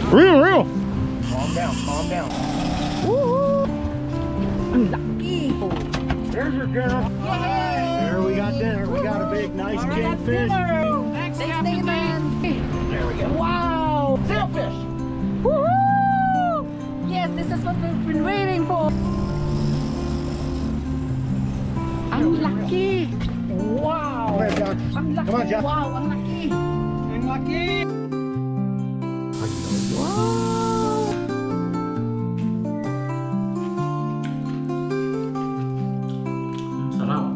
Real. Calm down. Woo! Ang laki. There's your dinner. Yay! There we got dinner. We got a big, nice kingfish. Thanks, Nathan. There we go. Wow! Sailfish. Woohoo! Yes, this is what we've been waiting for. Ang laki. Wow! Come here, John. Ang laki. Come on, John. Wow, ang laki. Ang laki. Wow! Sarap.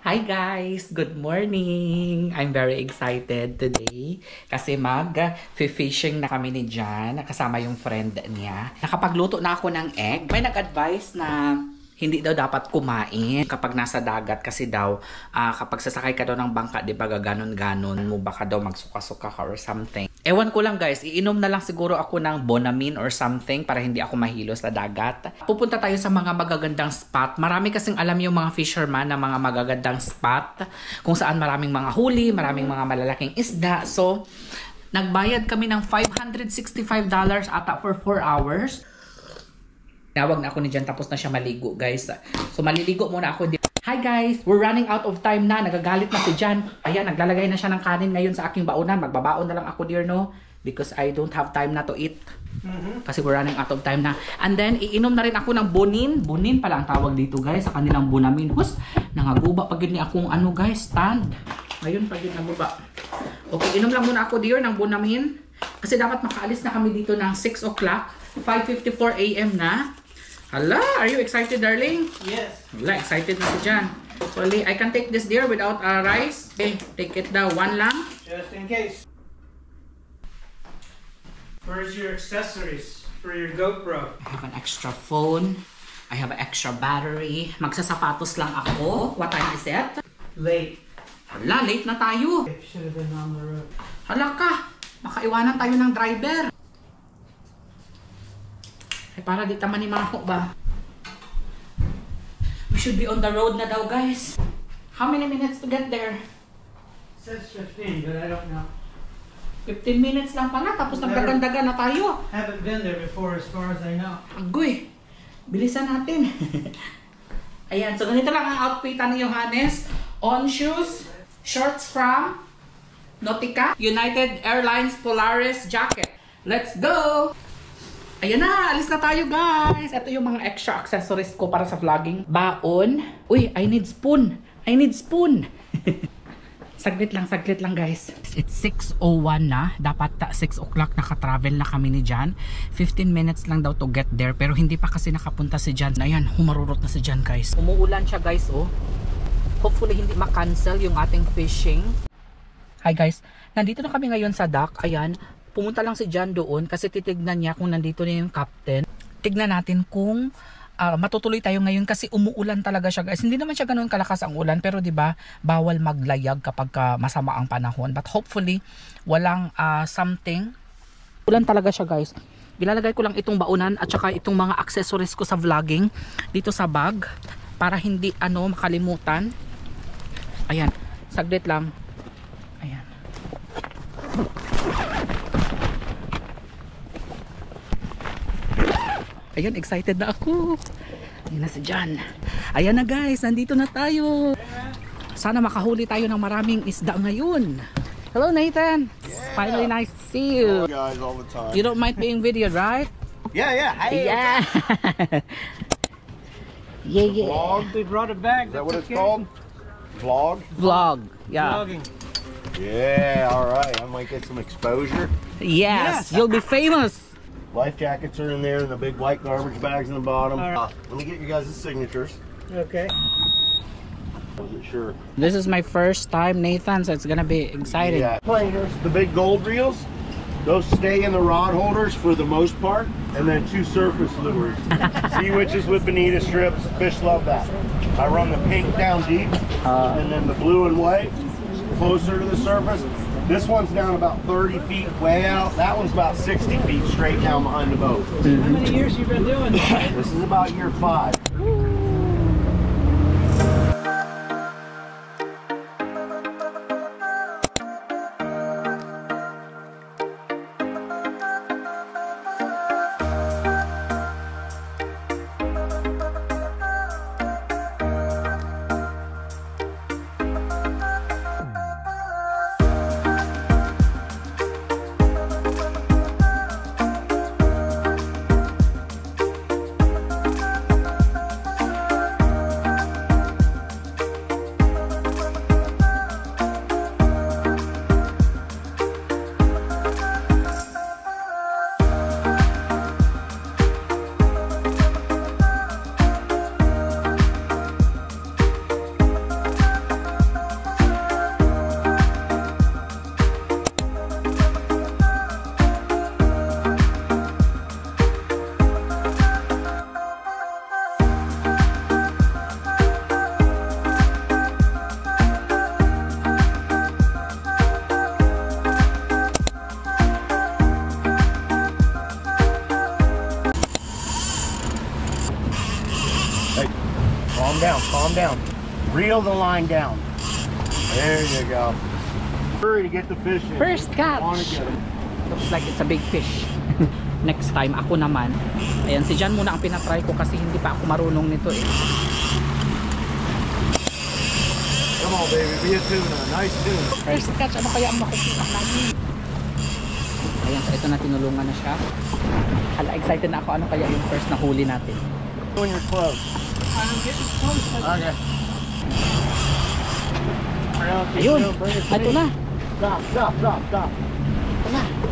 Hi guys! Good morning! I'm very excited today kasi mag-fishing na kami ni Jan. Kasama yung friend niya. Nakapagluto na ako ng egg. May nag-advise na hindi daw dapat kumain kapag nasa dagat kasi daw kapag sasakay ka daw ng bangka, di ba gaganon-ganon mo, baka daw magsuka-suka ka or something. Ewan ko lang guys, iinom na lang siguro ako ng Bonamine or something para hindi ako mahilo sa dagat. Pupunta tayo sa mga magagandang spot. Marami kasing alam yung mga fisherman na mga magagandang spot kung saan maraming mga huli, maraming mga malalaking isda. So, nagbayad kami ng $565 ata for 4 hours. Tinawag na ako ni Jan tapos na siya maligo guys. So maliligo muna ako. Hi guys! We're running out of time na. Nagagalit na si Jan. Ayan, naglalagay na siya ng kanin ngayon sa aking baonan. Magbabaon na lang ako dear no. Because I don't have time na to eat. Kasi we're running out of time na. And then, iinom na rin ako ng Bonin. Bonin pala ang tawag dito guys sa kanilang Bonamine. Hus, nangaguba pag yun ni akong ano guys, stand. Ngayon pag yun naguba. Okay, inom lang muna ako dear ng Bonamine. Kasi dapat makaalis na kami dito ng 6 o'clock. 5:54 AM na. Hala, are you excited, darling? Yes. Wala, excited na si Jan. Actually, I can take this dear without rice. Okay, take it daw. One lang. Just in case. Where's your accessories for your GoPro? I have an extra phone. I have an extra battery. Magsasapatos lang ako. What time is it? Late. Hala, late na tayo. Should have been on the road. Hala ka, makaiwanan tayo ng driver. Ay, para di taman ni Mako ba? We should be on the road na daw, guys. How many minutes to get there? It says 15, but I don't know. 15 minutes lang pala, tapos nagdagandagan na tayo. Haven't been there before as far as I know. Agoy, bilisan natin. Ayan, so ganito lang ang outfitan ni Johannes. On shoes, shorts from Nautica, United Airlines Polaris jacket. Let's go! Ayan na, alis na tayo guys. Ito yung mga extra accessories ko para sa vlogging. Baon. Uy, I need spoon. Saglit lang guys. It's 6:01 na. Dapat 6 o'clock naka-travel na kami ni Jan. 15 minutes lang daw to get there. Pero hindi pa kasi nakapunta si Jan. Ayan, humarurot na si Jan guys. Umuulan siya guys oh. Hopefully hindi ma-cancel yung ating fishing. Hi guys, nandito na kami ngayon sa dock. Ayan. Pumunta lang si Jan doon kasi titignan niya kung nandito na yung captain. Tignan natin kung matutuloy tayo ngayon kasi umuulan talaga siya guys. Hindi naman siya ganoon kalakas ang ulan pero 'di ba bawal maglayag kapag masama ang panahon. But hopefully walang something. Ulan talaga siya guys. Ilalagay ko lang itong baonan at saka itong mga accessories ko sa vlogging dito sa bag para hindi makalimutan. Ayan, saglit lang. Ayan. Ayan, excited na ako. Ayan na si Jan. Ayan na guys, nandito na tayo. Sana makahuli tayo ng maraming isda ngayon. Hello Nathan. Yeah. Finally nice to see you. Hello guys all the time. You don't mind being videoed, right? Yeah. Hey, Yeah. Yeah. vlog. We brought it back. Is that what it's called? Vlog? Vlog. Yeah. Vlogging. Yeah, all right. I might get some exposure. Yes, you'll be famous. Life jackets are in there and the big white garbage bags in the bottom. All right. Let me get you guys' signatures. Okay. Wasn't sure. This is my first time, Nathan, so it's gonna be exciting. Yeah. Planers, the big gold reels, those stay in the rod holders for the most part, and then 2 surface lures. Sea witches with bonita strips. Fish love that. I run the pink down deep, and then the blue and white closer to the surface. This one's down about 30 feet way out. That one's about 60 feet straight down behind the boat. How many years you been doing this? This is about year 5. down. Reel the line down. There you go. Hurry to get the fish in. First catch. Want to get 'em. Looks like it's a big fish. Next time, ako naman. Ayan, si Jan muna ang pinatry ko kasi hindi pa ako marunong nito eh. Come on, baby. Be a tuna. Nice tuna. First catch, ano kaya ang makukuha namin? Ayan, so ito na, tinulungan na siya. Hala, excited na ako. Ano kaya yung first na huli natin? When you're close. I'm getting close. Okay. Ayun, ito na. Stop, stop, stop, stop.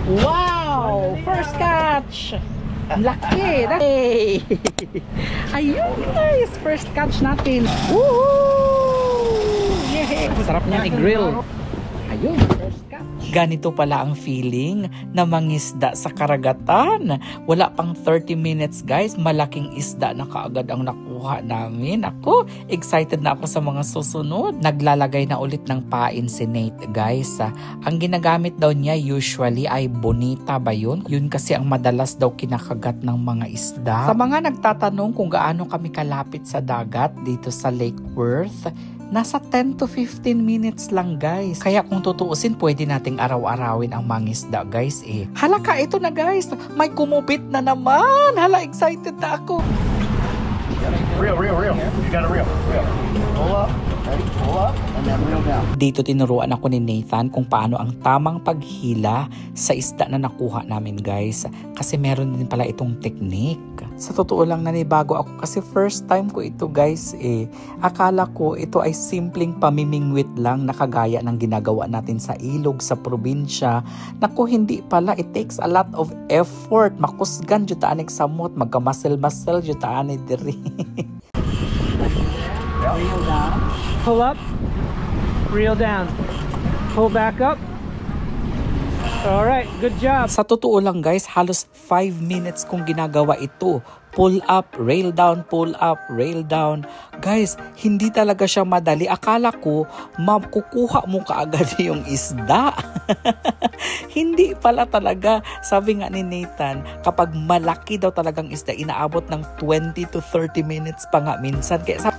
Wow! First catch! Laki! Hey! Ayun, guys! First catch natin. Woohoo! Yeah! Sarap niyan i-grill. Ayun, first catch. Ganito pala ang feeling na mangisda sa karagatan. Wala pang 30 minutes, guys. Malaking isda na kaagad ang nakuha namin. Ako, excited na ako sa mga susunod. Naglalagay na ulit ng pain si Nate, guys. Ang ginagamit daw niya usually ay bonita ba yun? Yun kasi ang madalas daw kinakagat ng mga isda. Sa mga nagtatanong kung gaano kami kalapit sa dagat dito sa Lake Worth, nasa 10 to 15 minutes lang, guys. Kaya kung tutuusin, pwede nating araw-arawin ang mangisda, guys eh. Hala ka, ito na, guys. May kumupit na naman. Hala, excited na ako. Reel, reel, reel. You gotta reel, reel. Pull up, ready? Pull up, and then reel down. Dito tinuruan ako ni Nathan kung paano ang tamang paghila sa isda na nakuha namin, guys. Kasi meron din pala itong technique. Sa totoo lang, nanibago ako kasi first time ko ito, guys eh. Akala ko ito ay simpleng pamimingwit lang na kagaya ng ginagawa natin sa ilog sa probinsya. Naku, hindi pala. It takes a lot of effort. Makusgan jutaan samot, magkamasel-masel jutaan diri. Reel down. Pull up. Reel down. Pull back up. Alright, good job. Sa totoo lang, guys, halos 5 minutes kong ginagawa ito. Pull up, rail down, pull up, rail down. Guys, hindi talaga siya madali. Akala ko, makukuha mo kaagad yung isda. Hindi pala talaga. Sabi nga ni Nathan, kapag malaki daw talagang isda, inaabot ng 20 to 30 minutes pa nga minsan. Kaya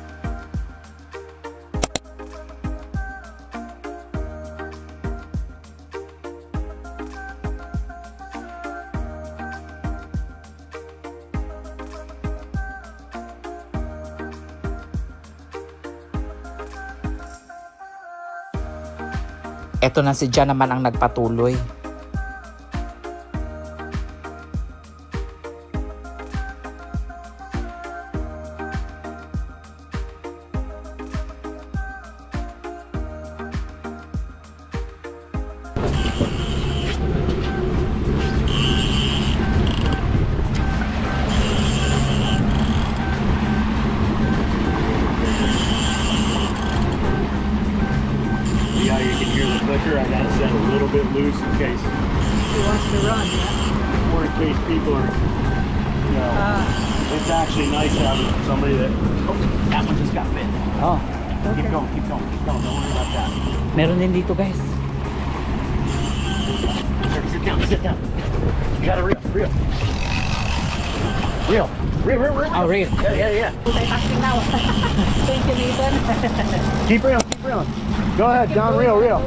eto na si Jan naman ang nagpatuloy. Yeah, you can hear the clicker. I gotta set a little bit loose in case, He wants to run, yeah? or in case people are, you know, it's actually nice having somebody that, oh, that one just got bit. Oh, Keep going, keep going, keep going. Don't worry about that. meron din dito, guys. Sit down, sit down. You gotta reel, reel. Reel, reel, reel, reel. Oh, real. Yeah, yeah, yeah. Thank you, Nathan. Keep reeling, keep reeling. Go ahead, John, reel, reel.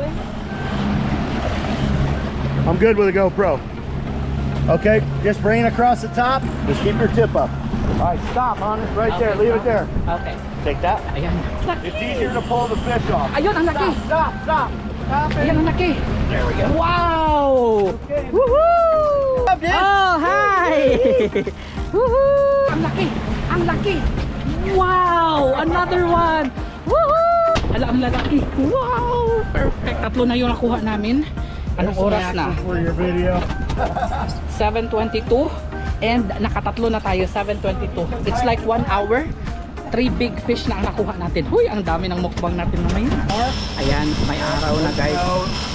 I'm good with a GoPro. Okay, just bring it across the top. Just keep your tip up. All right, stop on it right there. Leave it there. Okay. Take that. Ayan. It's easier to pull the fish off. Ayun, ang laki. Stop, stop. Stop it. Ayan, ang laki. There we go. Wow! Okay. Woohoo! Up, dude. Oh, hi! Woohoo! Ang laki! Ang laki! Wow! Another one! Woohoo! Ala, ang lalaki! Wow! Perfect! Tatlo na yung nakuha namin. Anong oras na? For your video. 7:22 and nakatatlo na tayo. 7:22. It's like 1 hour. 3 big fish na ang nakuha natin. Huy, ang dami ng mukbang natin ngayon. Ayan, may araw na, guys.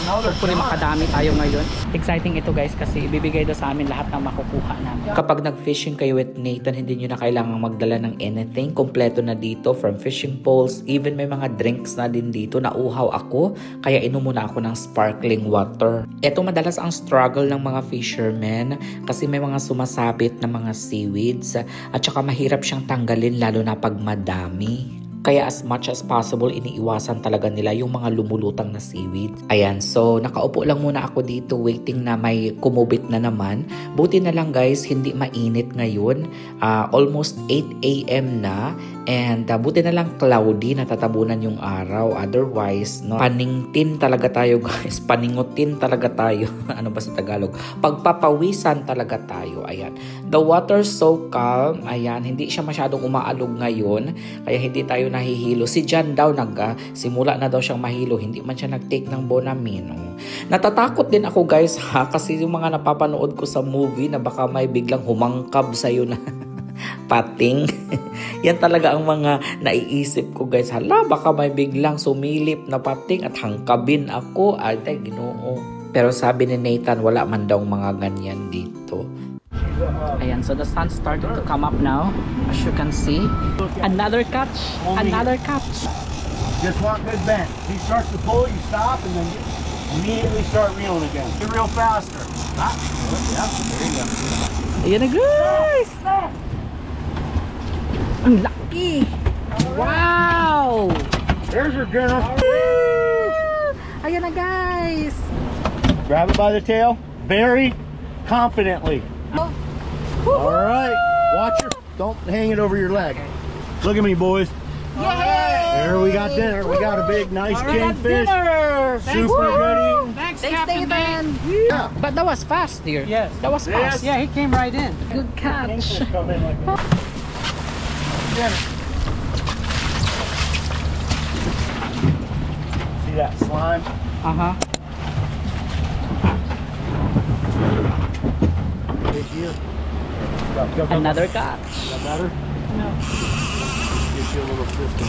Hopefully makadami tayo ngayon. Exciting ito, guys, kasi ibibigay daw sa amin lahat ng makukuha namin. Kapag nag-fishing kayo with Nathan, hindi nyo na kailangang magdala ng anything. Kompleto na dito, from fishing poles, even may mga drinks na din dito. Nauhaw ako, kaya inom muna ako ng sparkling water. Ito madalas ang struggle ng mga fishermen kasi may mga sumasabit na mga seaweeds at saka mahirap siyang tanggalin lalo na pag madami. Kaya as much as possible, iniiwasan talaga nila yung mga lumulutang na seaweed. Ayan, so nakaupo lang muna ako dito waiting na may kumubit na naman. Buti na lang guys, hindi mainit ngayon. Almost 8 AM na. And buti na lang cloudy, natatabunan yung araw. Otherwise, no, paningtin talaga tayo guys. Paningutin talaga tayo. Ano ba sa Tagalog? Pagpapawisan talaga tayo. Ayan. The water so calm. Ayan, hindi siya masyadong umaalog ngayon. Kaya hindi tayo nahihilo. Si Jan daw simula na daw siyang mahilo. Hindi man siya nag-take ng Bonamine. Natatakot din ako guys ha. Kasi yung mga napapanood ko sa movie na baka may biglang humangkab sa'yo na pating. Yan talaga ang mga naiisip ko guys. Hala, baka may biglang sumilip na pating at hangkabin ako. Ay, Ginoo. Pero sabi ni Nathan, wala man daw mga ganyan dito. Ayan, so the sun started to come up now. As you can see. Another catch. Another catch. Just want good bend. He starts to pull, you stop, and then you immediately start reeling again. Get real faster. Ah, yeah, there you go. Ayan na guys! Ang laki! Wow! There's your dinner. Ayan na guys! Grab it by the tail, very confidently. All right, watch your, don't hang it over your leg. Look at me, boys. Yay! There we got dinner. We got a big, nice kingfish. Super good eating. Thanks, Thanks, Captain Nathan. Yeah. But that was fast dear. Yes. That was fast. Yeah, he came right in. Good catch. Kingfish come in like this. Dinner. See that slime? Uh-huh. Right here. Go, go, go. Another catch. Is that better? No. Gives you a little system.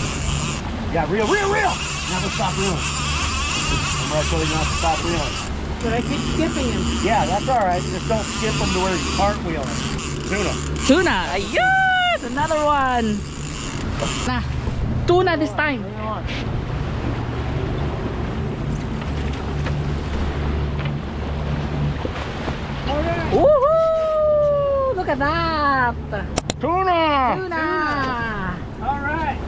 Yeah, reel. Never stop reeling. Remember I told you not to stop reeling. But I keep skipping him. Yeah, that's all right. Just don't skip them to where you cartwheeling. Tuna. Tuna. Ayun! Another one. Nah. Tuna this time. Bring it on. Woohoo! Look at that. Tuna! Tuna. All right.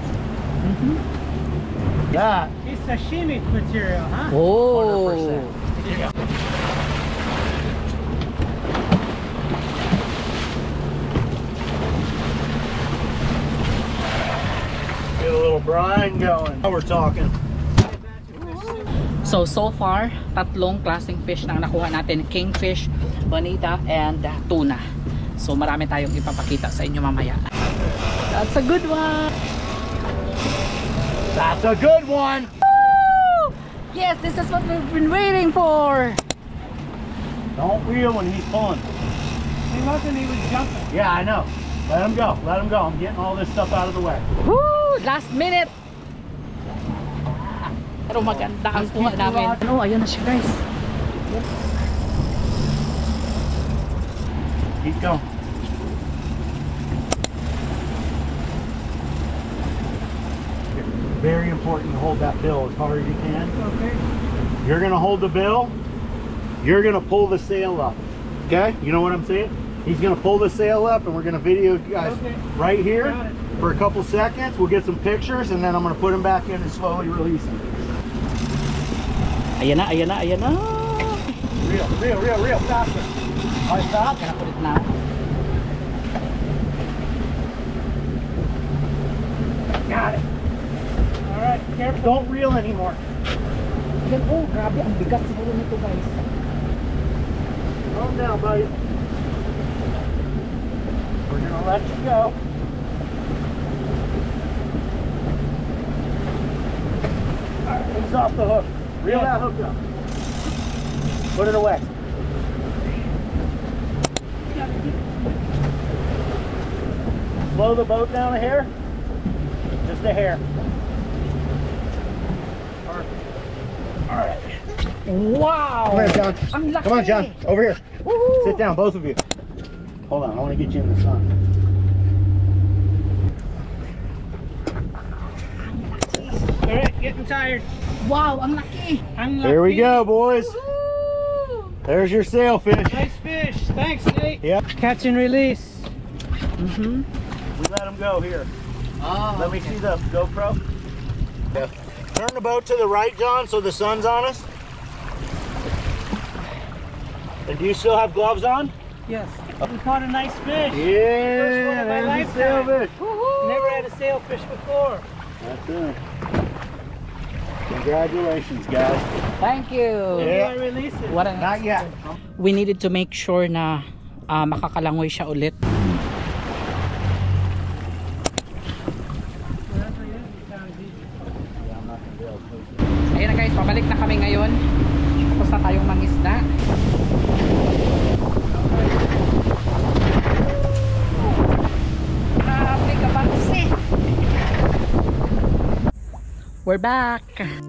That. He's sashimi material, huh? Oh. 100%. Get a little brine going. Now we're talking. So far, tatlong klaseng fish na nakuha natin. Kingfish, bonita, and tuna. So marami tayong ipapakita sa inyo mamaya. That's a good one! That's a good one. Woo! Yes, this is what we've been waiting for. Don't reel when he's pulling. He wasn't even jumping. Yeah, I know. Let him go. Let him go. I'm getting all this stuff out of the way. Woo! Last minute! Pero maganda ang kuha namin. Oh, ayun na siya guys. Keep going. Very important to hold that bill as hard as you can. Okay. You're gonna hold the bill. You're gonna pull the sail up. Okay? You know what I'm saying? He's gonna pull the sail up, and we're gonna video you guys right here for a couple seconds. We'll get some pictures, and then I'm gonna put him back in and slowly release him. Ayan na, ayan na, ayan na. Reel, faster. All right, stop. Can I put it now? Got it. All right, careful. Don't reel anymore. Ayan, oh, grabe. Ang bigat siguro nito guys. Calm down, buddy. We're gonna let you go. All right, he's off the hook. Reel that hook up. Put it away. Slow the boat down a hair. Just a hair. Perfect. All right. Wow! Come here, John. Ang laki. Come on, John. Over here. Woohoo! Sit down, both of you. Hold on, I want to get you in the sun. All right, getting tired. Wow, ang laki. There we go, boys. There's your sailfish. Nice fish. Thanks, Nate. Yep. Catch and release. We let him go here. Oh, Let me see the GoPro. Yeah. Turn the boat to the right, John, so the sun's on us. And do you still have gloves on? Yes. We caught a nice fish. Yeah, First one of my there's a lifetime. sailfish. Never had a sailfish before. That's it. Congratulations, guys. Thank you. Yeah. Do I release it? What an Not yet. We needed to make sure na makakalangoy siya ulit. Ayan na guys, pabalik na kami ngayon. Tapos na tayong mangisda. We're back!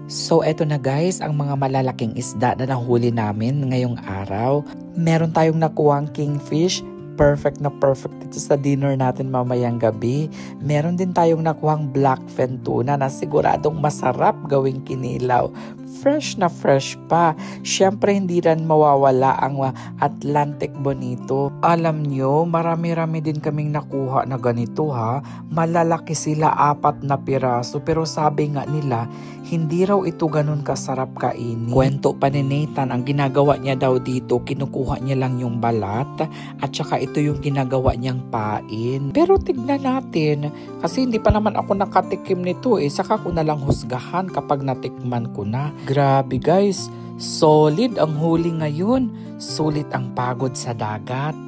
So eto na guys, ang mga malalaking isda na nahuli namin ngayong araw. Meron tayong nakuhang kingfish. Perfect na perfect ito sa dinner natin mamayang gabi. Meron din tayong nakuhang blackfin tuna na siguradong masarap gawing kinilaw. Fresh na fresh pa. Siyempre hindi rin mawawala ang Atlantic Bonito. Alam nyo, marami-rami din kaming nakuha na ganito ha. Malalaki sila, 4 na piraso. Pero sabi nga nila, hindi raw ito ganun kasarap kainin. Kwento pa ni Nathan, ang ginagawa niya daw dito, kinukuha niya lang yung balat at saka ito yung ginagawa niyang pain. Pero tignan natin, kasi hindi pa naman ako nakatikim nito saka ko na lang husgahan kapag natikman ko na. Grabe guys, solid ang huli ngayon. Sulit ang pagod sa dagat.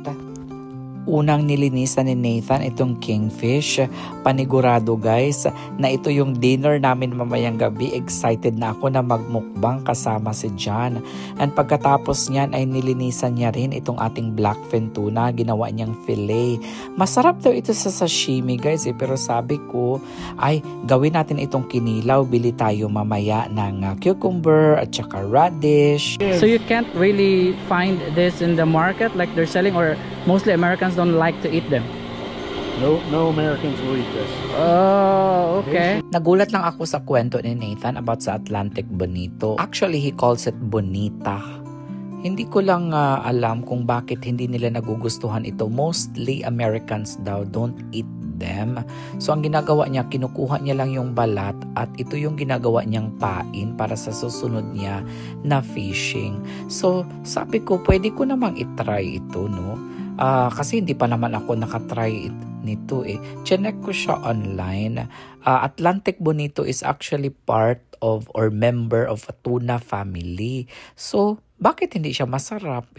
Unang nilinisan ni Nathan itong kingfish. Panigurado guys na ito yung dinner namin mamayang gabi. Excited na ako na magmukbang kasama si John. And pagkatapos niyan ay nilinisan niya rin itong ating blackfin tuna. Ginawa niyang fillet. Masarap daw ito sa sashimi guys pero sabi ko ay gawin natin itong kinilaw. Bili tayo mamaya ng cucumber at saka radish. So you can't really find this in the market like they're selling, or mostly Americans don't like to eat them? No Americans will eat this. Oh, okay. Nagulat lang ako sa kwento ni Nathan about sa Atlantic Bonito. Actually, he calls it bonita. Hindi ko lang alam kung bakit hindi nila nagugustuhan ito. Mostly Americans daw don't eat them. So ang ginagawa niya, kinukuha niya lang yung balat at ito yung ginagawa niyang pain para sa susunod niya na fishing. So sabi ko, pwede ko namang itry ito, no? Kasi hindi pa naman ako nakatry nito Chinek ko siya online. Atlantic Bonito is actually part of or member of a tuna family. So, bakit hindi siya masarap?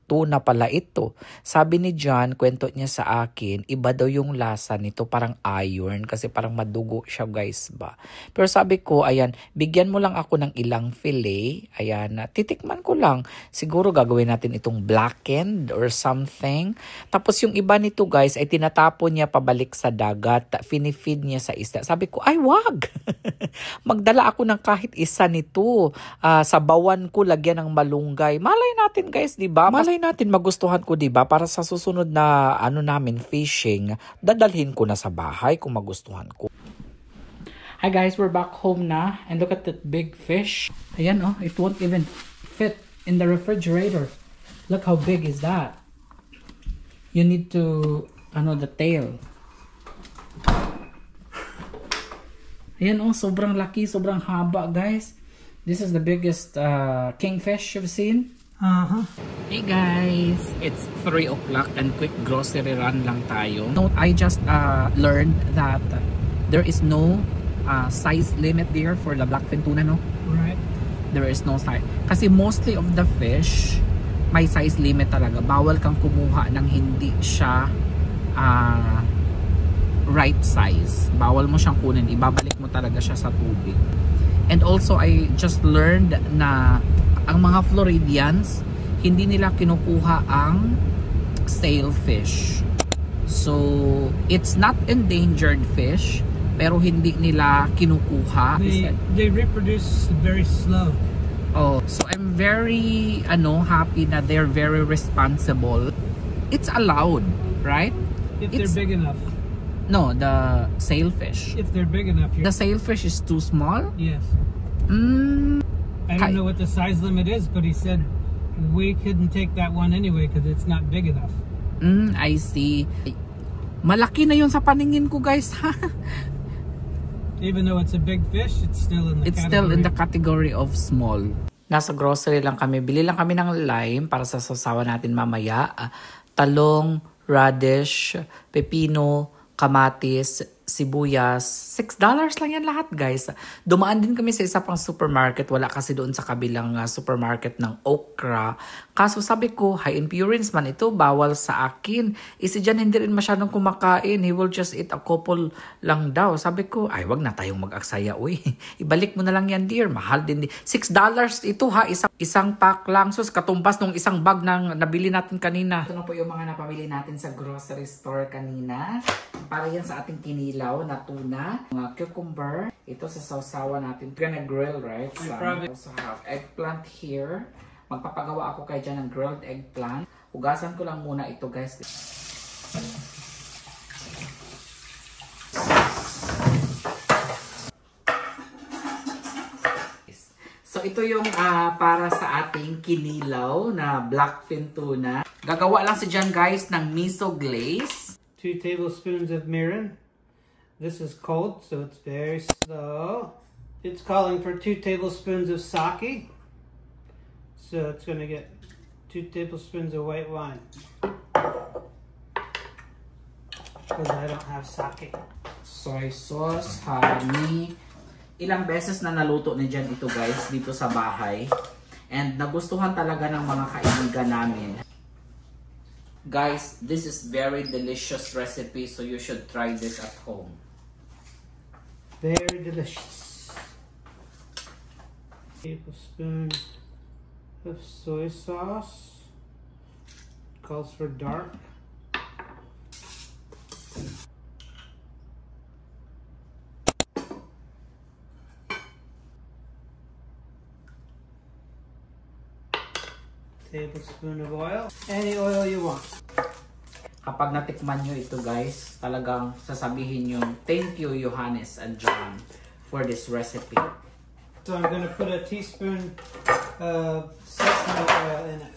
Tuna pala ito. Sabi ni John, kwento niya sa akin, iba daw yung lasa nito, parang iron kasi parang madugo siya guys ba. Pero sabi ko, ayan, bigyan mo lang ako ng ilang fillet. Ayan, titikman ko lang. Siguro gagawin natin itong blackened or something. Tapos yung iba nito guys ay tinatapon niya pabalik sa dagat. Finifeed niya sa isda. Sabi ko, ay wag! Magdala ako ng kahit isa nito. Sa bawan ko, lagyan ng malunggay. Malay natin guys, di ba? Malay natin magustuhan ko, di ba? Para sa susunod na namin fishing, dadalhin ko na sa bahay kung magustuhan ko. Hi guys, we're back home na, and look at that big fish. Ayan it won't even fit in the refrigerator. Look how big is that. You need to the tail. Ayan sobrang laki, sobrang haba guys. This is the biggest kingfish you've seen. Hey guys, it's 3 o'clock and quick grocery run lang tayo. I just learned that there is no size limit there for the blackfin tuna, no? Right. There is no size. Kasi mostly of the fish, may size limit talaga. Bawal kang kumuha ng hindi siya right size. Bawal mo siyang kunin. Ibabalik mo talaga siya sa tubig. And also, I just learned na ang mga Floridians, hindi nila kinukuha ang sailfish. So, it's not endangered fish, pero hindi nila kinukuha. They reproduce very slow. So I'm very happy na they're very responsible. It's allowed, right? If they're big enough. No, the sailfish. If they're big enough. The sailfish is too small? Yes. I don't know what the size limit is, but he said we couldn't take that one anyway because it's not big enough. I see. Malaki na yun sa paningin ko, guys. Even though it's a big fish, it's still in the Still in the category of small. Nasa grocery lang kami. Bili lang kami ng lime para sa sasawa natin mamaya. Talong, radish, pepino, kamatis, sibuyas. $6 lang yan lahat, guys. Dumaan din kami sa isa pang supermarket. Wala kasi doon sa kabilang supermarket ng okra. Kaso sabi ko, high in purines man ito. Bawal sa akin. Isi dyan hindi rin masyadong kumakain. He will just eat a couple lang daw. Sabi ko, ay wag na tayong mag-aksaya. Uy, ibalik mo na lang yan, dear. Mahal din. $6 ito ha. Isang pack lang. Sus, katumbas nung isang bag na nabili natin kanina. Ito na po yung mga napamili natin sa grocery store kanina. Para yan sa ating kinilaw na tuna. Mga cucumber. Ito sa sausawa natin. We're gonna grill, right? So, I also have eggplant here. Magpapagawa ako kay dyan ng grilled eggplant. Hugasan ko lang muna ito, guys. So ito yung para sa ating kinilaw na blackfin tuna. Gagawa lang si Jan, guys, ng miso glaze. 2 tablespoons of mirin. This is cold, so it's very slow. It's calling for 2 tablespoons of sake. So it's going to get 2 tablespoons of white wine. Because I don't have sake. Soy sauce, honey. Ilang beses na naluto ni Jan ito, guys, dito sa bahay. And nagustuhan talaga ng mga kaibigan namin. Guys, this is very delicious recipe, so you should try this at home. Very delicious. Tablespoon of soy sauce. Calls for dark. Tablespoon of oil. Any oil you want. Kapag natikman nyo ito, guys, talagang sasabihin nyo, thank you, Johannes and John, for this recipe. So I'm going to put a teaspoon of sesame oil in it.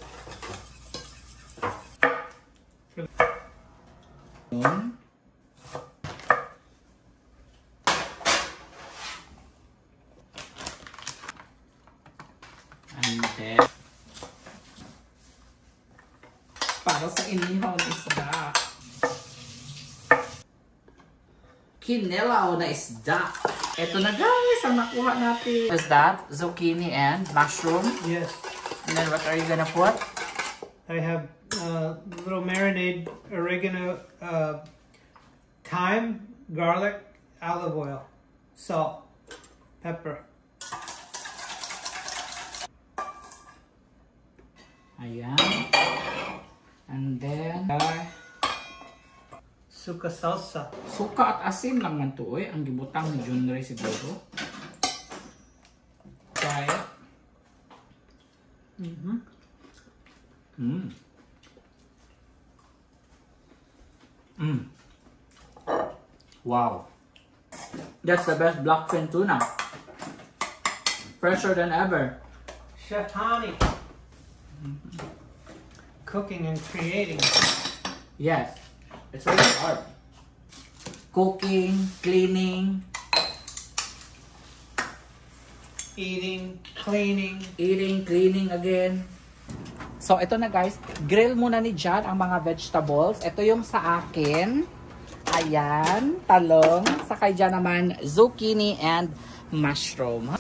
And then, para sa inihon isda. Kinilaw na isda. Ito na, guys, ang nakuha natin. What is that? Zucchini and mushroom. Yes. And then what are you gonna put? I have a little marinade, oregano, thyme, garlic, olive oil, salt, pepper. Ayan. And then, Suka salsa. suka at asin lang man to, ang gibutang ni John Ray siguro. Try it. Wow. That's the best blackfin tuna. Fresher than ever. Chef Hani. Cooking and creating. Yes. It's really hard. Cooking, cleaning, Eating, cleaning. eating, cleaning again. So, ito na, guys. Grill muna ni John ang mga vegetables. Ito yung sa akin. Ayan, talong. Sa kay John naman, zucchini and mushroom.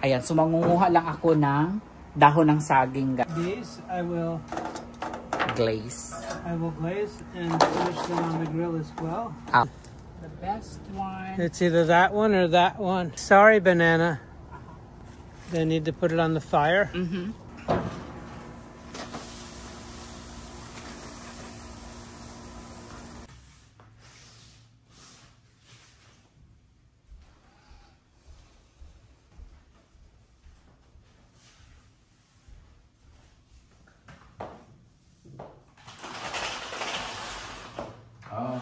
Ayan, so mangunguha lang ako ng dahon ng saging. These I will Glaze. glaze and finish them on the grill as well. The best one. It's either that one or that one. Sorry, banana. They need to put it on the fire. Oh.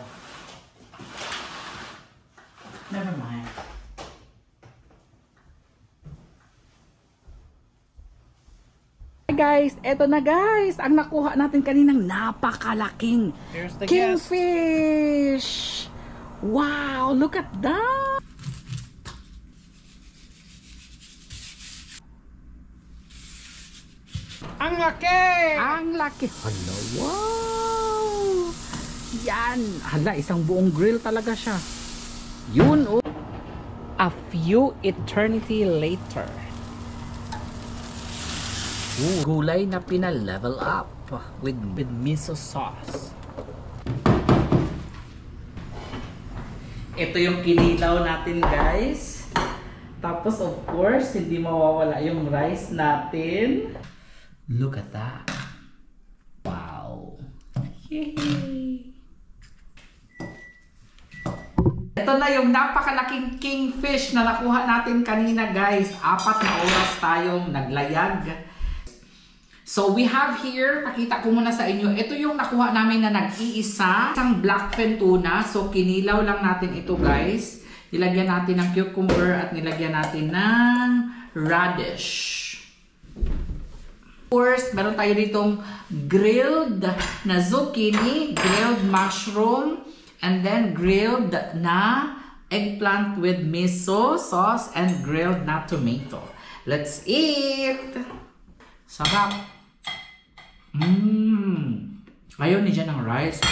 guys, eto na guys, ang nakuha natin kaninang napakalaking Here's the kingfish. Wow, look at that. Ang laki! Ang laki. Hala, wow. Yan. Hala, isang buong grill talaga siya. Yun, oh. A few eternity later. Ooh, gulay na pina-level up with miso sauce. Ito yung kinilaw natin, guys. Tapos, of course, hindi mawawala yung rice natin. Look at that. Wow. Yay! Ito na yung napakalaking kingfish na nakuha natin kanina, guys. 4 na oras tayong naglayag. So we have here, pakita ko muna sa inyo, ito yung nakuha namin na nag-iisa, isang blackfin tuna. So kinilaw lang natin ito, guys. Nilagyan natin ng cucumber at nilagyan natin ng radish. Of course, meron tayo ditong grilled na zucchini, grilled mushroom, and then grilled na eggplant with miso sauce and grilled na tomato. Let's eat! Sarap! Ayaw ni dyan ng rice.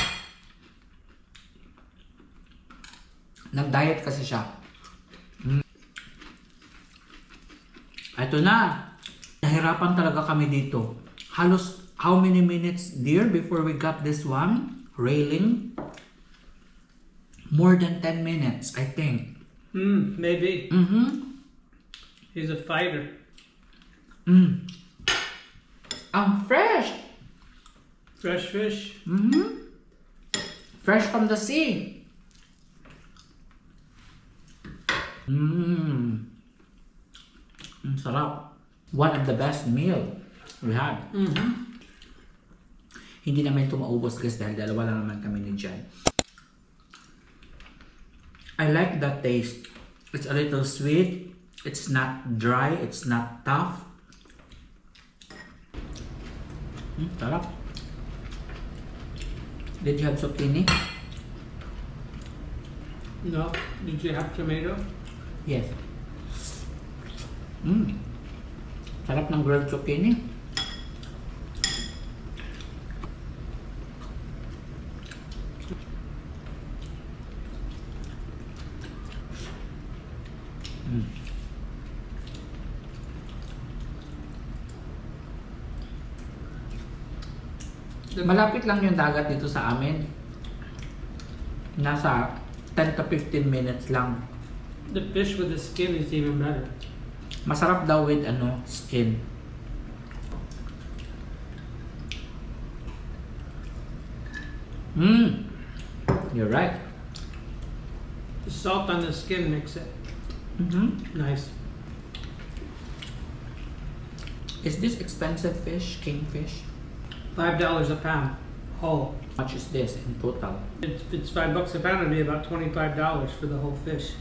Nag-diet kasi siya. Ito na! Nahirapan talaga kami dito. Halos how many minutes, dear, before we got this one? Railing? More than 10 minutes, I think. Maybe. He's a fighter. Fresh! Fresh fish. Fresh from the sea. Sarap. One of the best meal we had. Hindi namin ito maubos, guys, dahil dalawa lang naman kami ni Jan. I like the taste. It's a little sweet. It's not dry. It's not tough. Sarap. Did you have zucchini? No. Did you have tomato? Yes. Sarap ng grilled zucchini. Malapit lang yung dagat dito sa amin. Nasa 10 to 15 minutes lang. The fish with the skin is even better. Masarap daw with skin. You're right. The salt on the skin makes it nice. Is this expensive fish, kingfish? $5 a pound, whole. How much is this in total? If it's $5 a pound, it'd be about $25 for the whole fish.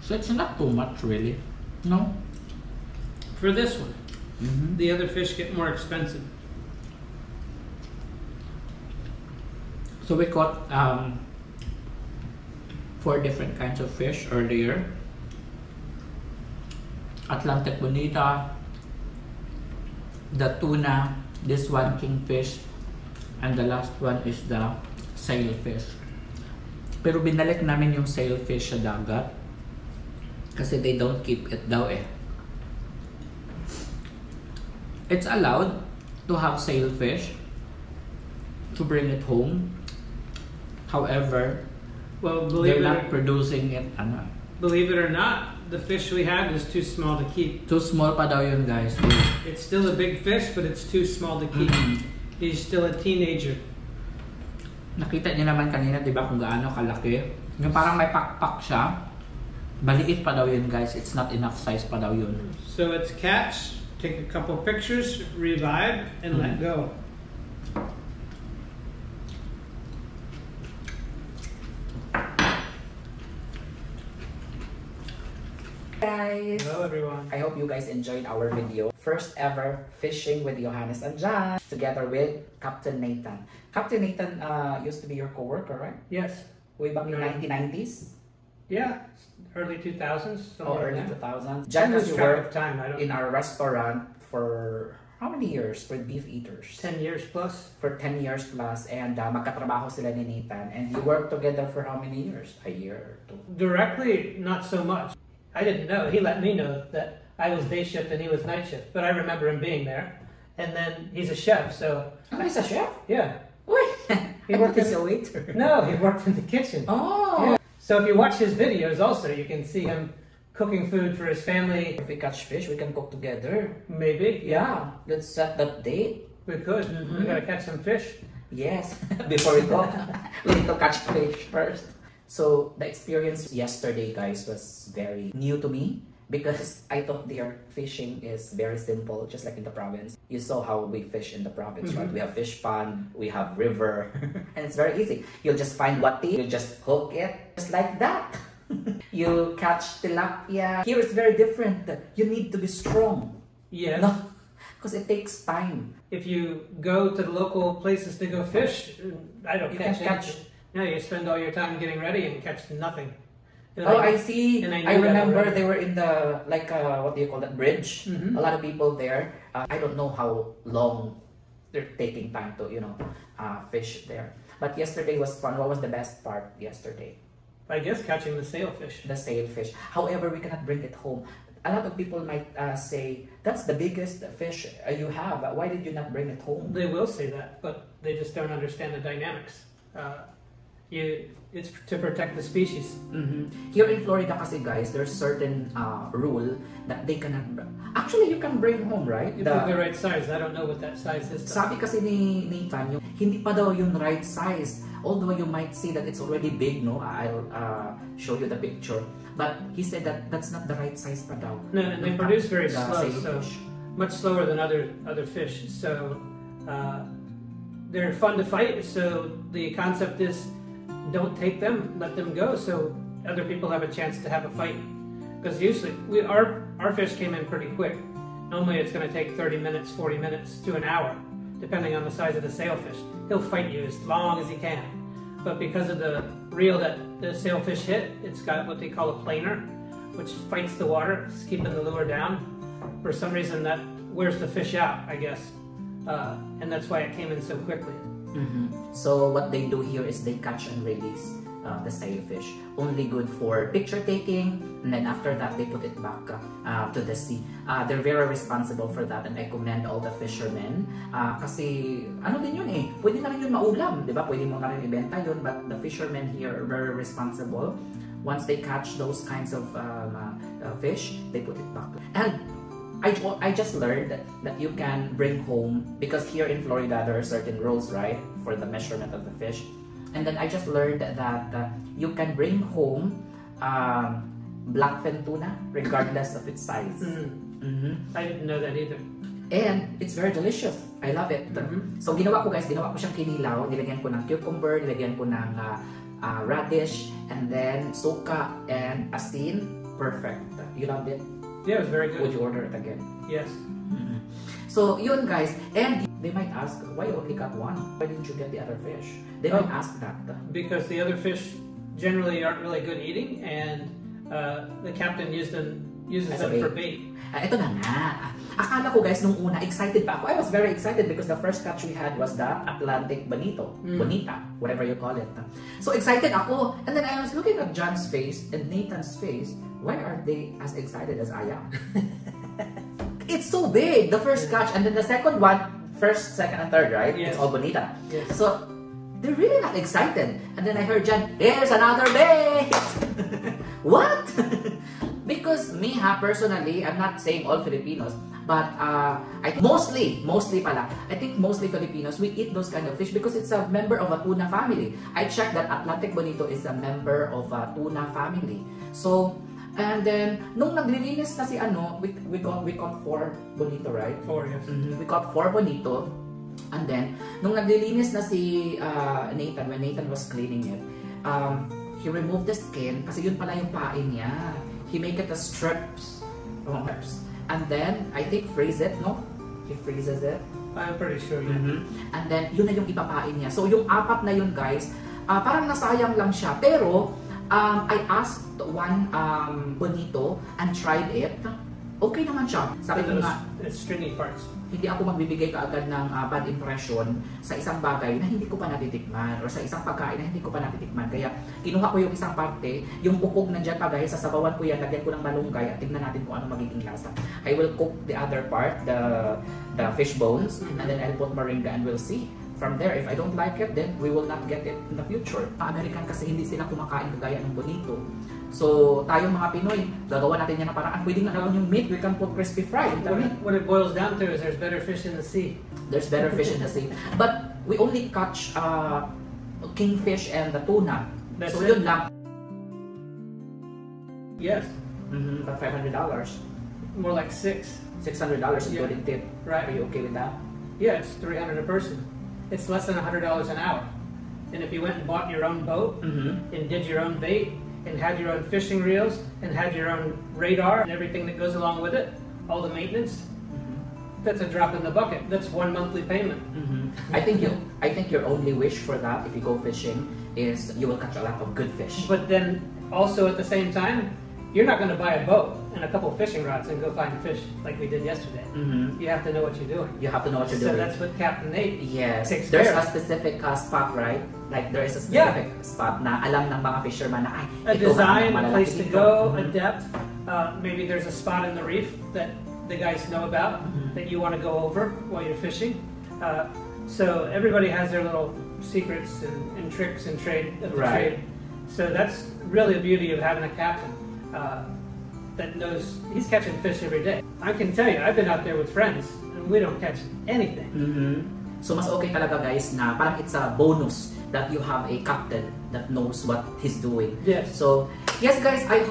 So it's not too much, really. No? For this one. The other fish get more expensive. So we caught 4 different kinds of fish earlier. Atlantic bonita, the tuna, this one kingfish, and the last one is the sailfish. Pero binalik namin yung sailfish sa dagat kasi they don't keep it daw eh. It's allowed to have sailfish to bring it home. However, Well, they're not producing it. believe it or not, the fish we had is too small to keep. Too small pa daw yun, guys. It's still a big fish, but it's too small to keep. He's still a teenager. Nakita niyo naman kanina, di ba, kung gaano kalaki. Yung parang may pakpak siya. Maliit pa daw yun, guys. It's not enough size pa daw yun. So it's catch, take a couple pictures, revive, and let go. Guys, Hello everyone. I hope you guys enjoyed our video. First ever fishing with Johannes and John together with Captain Nathan. Captain Nathan used to be your co-worker, right? Yes. Way back in No. 1990s Yeah. Early 2000s. or something early like that. 2000s. I John lose has track of worked time. I don't. in our restaurant for how many years with Beef Eaters? 10 years plus. For 10 years plus, and magkatrabaho sila ni Nathan. And you worked together for how many years? A year or two? Directly, not so much. I didn't know. He let me know that I was day shift and he was night shift. But I remember him being there. And then he's a chef, so Oh, he's a chef? yeah. Wait, He worked as in- a waiter. No, he worked in the kitchen. Oh! Yeah. So if you watch his videos, also you can see him cooking food for his family. If we catch fish, we can cook together. Maybe. Yeah, let's set that date. We could. We gotta catch some fish. Yes, before we go, we need to catch fish first. So the experience yesterday, guys, was very new to me because I thought their fishing is very simple, just like in the province. You saw how we fish in the province, right? We have fish pond, we have river, and it's very easy. You'll just find wati, you just hook it, just like that. You catch tilapia. Here it's very different. You need to be strong. Yes. No, because it takes time. If you go to the local places to go fish, I don't You catch can catch- anything. No, you spend all your time getting ready and catch nothing. And Oh, I see. and I I knew that remember already. they were in the, like, what do you call that, bridge? Mhm. A lot of people there. I don't know how long they're taking time to, fish there. But yesterday was fun. What was the best part yesterday? I guess catching the sailfish. The sailfish. However, we cannot bring it home. A lot of people might say, that's the biggest fish you have. Why did you not bring it home? They will say that, but they just don't understand the dynamics. It's to protect the species. Here in Florida kasi guys, there's certain rule that they cannot... Actually, you can bring home, right? If it's the right size, I don't know what that size is. Sabi kasi ni Nathan, hindi pa daw yung right size. Although you might see that it's already big, no? I'll show you the picture. But he said that that's not the right size pa daw. No, and they produce very The slow, so sailfish. much slower than other fish. So they're fun to fight. So the concept is, don't take them, let them go, so other people have a chance to have a fight. Because usually our fish came in pretty quick. Normally it's going to take 30 minutes, 40 minutes to an hour, depending on the size of the sailfish. He'll fight you as long as he can. But because of the reel that the sailfish hit, it's got what they call a planer, which fights the water, it's keeping the lure down. For some reason that wears the fish out, I guess. And that's why it came in so quickly. So what they do here is they catch and release the sailfish. Only good for picture taking, and then after that they put it back to the sea. They're very responsible for that, and I commend all the fishermen. Kasi ano din yun eh, pwede na rin yun maulam, di ba? Pwede mo na rin ibenta yun, but the fishermen here are very responsible. Once they catch those kinds of fish, they put it back. And I just learned that you can bring home, because here in Florida there are certain rules, right, for the measurement of the fish. And then I just learned that you can bring home blackfin tuna regardless of its size. I didn't know that either. And it's very delicious. I love it. So ginawa ko guys, ginawa ko siyang kinilaw. Nilagyan ko ng cucumber, nilagyan ko ng radish, and then suka and asin. Perfect. You loved it? Yeah, it was very good. Would you order it again? Yes. So yun guys, and they might ask, why you only got one? Why didn't you get the other fish? They might ask that. Because the other fish generally aren't really good eating, and the captain uses them As a for bait. bait. Ito na nga. Akala ko guys, nung una, excited pa ako. I was very excited because the first catch we had was the Atlantic Bonito. Bonita, whatever you call it. So excited ako. And then I was looking at John's face and Nathan's face. Why aren't they as excited as I am? It's so big, the first catch. And then the second one, first, second, and third, right? Yes. It's all Bonita. Yes. So, they're really not excited. And then I heard John, here's another bait! What? Because me personally, I'm not saying all Filipinos, but I think mostly pala, I think mostly Filipinos, we eat those kind of fish because it's a member of a tuna family. I checked that Atlantic Bonito is a member of a tuna family. So, and then, nung naglilinis na si we caught 4 Bonito, right? 4, yes. We caught 4 Bonito. And then, nung naglilinis na si Nathan, when Nathan was cleaning it, he removed the skin kasi yun pala yung pain niya. he make it as strips. And then, I think freeze it, no? He freezes it. I'm pretty sure, yeah. And then, yun na yung ipapain niya. So, yung 4 na yun, guys, parang nasayang lang siya. Pero, I asked one bonito and tried it. Okay naman siya. Sabi ko nga, it's stringy parts. hindi ako magbibigay kaagad ng bad impression sa isang bagay na hindi ko pa natitikman or sa isang pagkain na hindi ko pa natitikman. Kaya kinuha ko yung isang parte, yung bukog nandiyan pa guys, sasabawan ko yan, lagyan ko ng malunggay at tignan natin kung ano magiging lasa. I will cook the other part, the fish bones, and then I'll put moringa and we'll see. From there, if I don't like it, then we will not get it in the future. American kasi hindi sila kumakain kagaya ng bonito. So, tayong mga Pinoy, gagawa natin yan na paraan. Pwede nga naman yung meat, we can put crispy fry. What it boils down to is there's better fish in the sea. There's better fish in the sea. But we only catch kingfish and the tuna. That's so it. yun lang. Yes. But $500. More like $600. $600 including tip. Right. Are you okay with that? Yeah, it's $300 a person. It's less than $100 an hour. And if you went and bought your own boat and did your own bait and had your own fishing reels and had your own radar and everything that goes along with it, all the maintenance, that's a drop in the bucket. That's one monthly payment. I think your only wish for that if you go fishing is you will catch a lot of good fish. But then also at the same time, you're not going to buy a boat and a couple fishing rods and go find fish like we did yesterday. You have to know what you're doing. You have to know what you're So doing. that's what Captain Nate takes There's care a of. specific spot, right? Like there is a specific spot na alam ng mga fisherman na ay, A ito design, a malalaki place to dito. go, a depth. Maybe there's a spot in the reef that the guys know about that you want to go over while you're fishing. So everybody has their little secrets and tricks and trade of the trade. So that's really the beauty of having a captain that knows he's catching fish every day. I can tell you, I've been out there with friends and we don't catch anything. So mas okay talaga guys na parang it's a bonus that you have a captain that knows what he's doing. Yes. So yes guys, I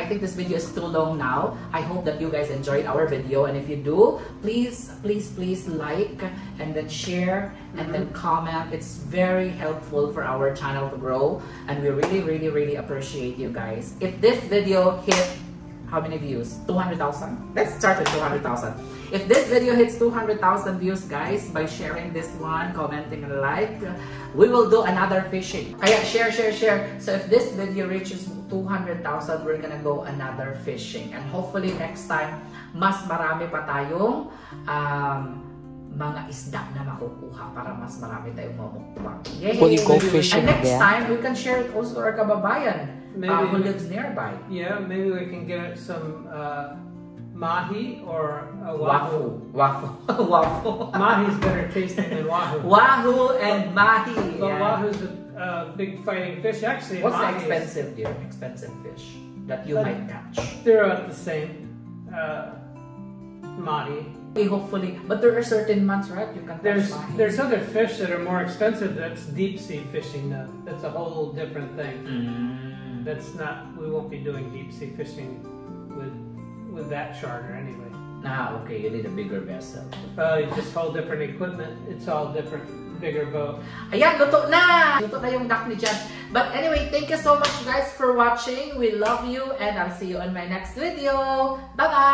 think this video is too long now. I hope that you guys enjoyed our video, and if you do, please like and then share and then comment. It's very helpful for our channel to grow, and we really appreciate you guys. If this video hit how many views? 200,000? Let's start with 200,000. If this video hits 200,000 views, guys, by sharing this one, commenting and like, we will do another fishing. Kaya share. So if this video reaches 200,000, we're gonna go another fishing. And hopefully next time, mas marami pa tayong mga isda na makukuha para mas marami tayong mamukbang. Yay! Will you go fishing And next again? time, we can share it also to our kababayan who lives nearby. Yeah, maybe we can get some mahi or a Wahoo. wahoo. Mahi's better tasting than wahoo. Wahoo and mahi. But Yeah. wahoo's a big fighting fish. Actually, What's the mahi is- expensive, dear? Expensive fish that you might catch. They're about the same. Mahi. Okay, hopefully, but there are certain months, right? You can catch mahi. There's other fish that are more expensive. That's deep sea fishing though. That's a whole different thing. That's not. We won't be doing deep sea fishing with that charter anyway. Okay, you need a bigger vessel. It's just whole different equipment. It's all different, bigger boat. Ayan, luto na! Luto na yung duck ni Jan. But anyway, thank you so much guys for watching. We love you and I'll see you on my next video. Bye-bye!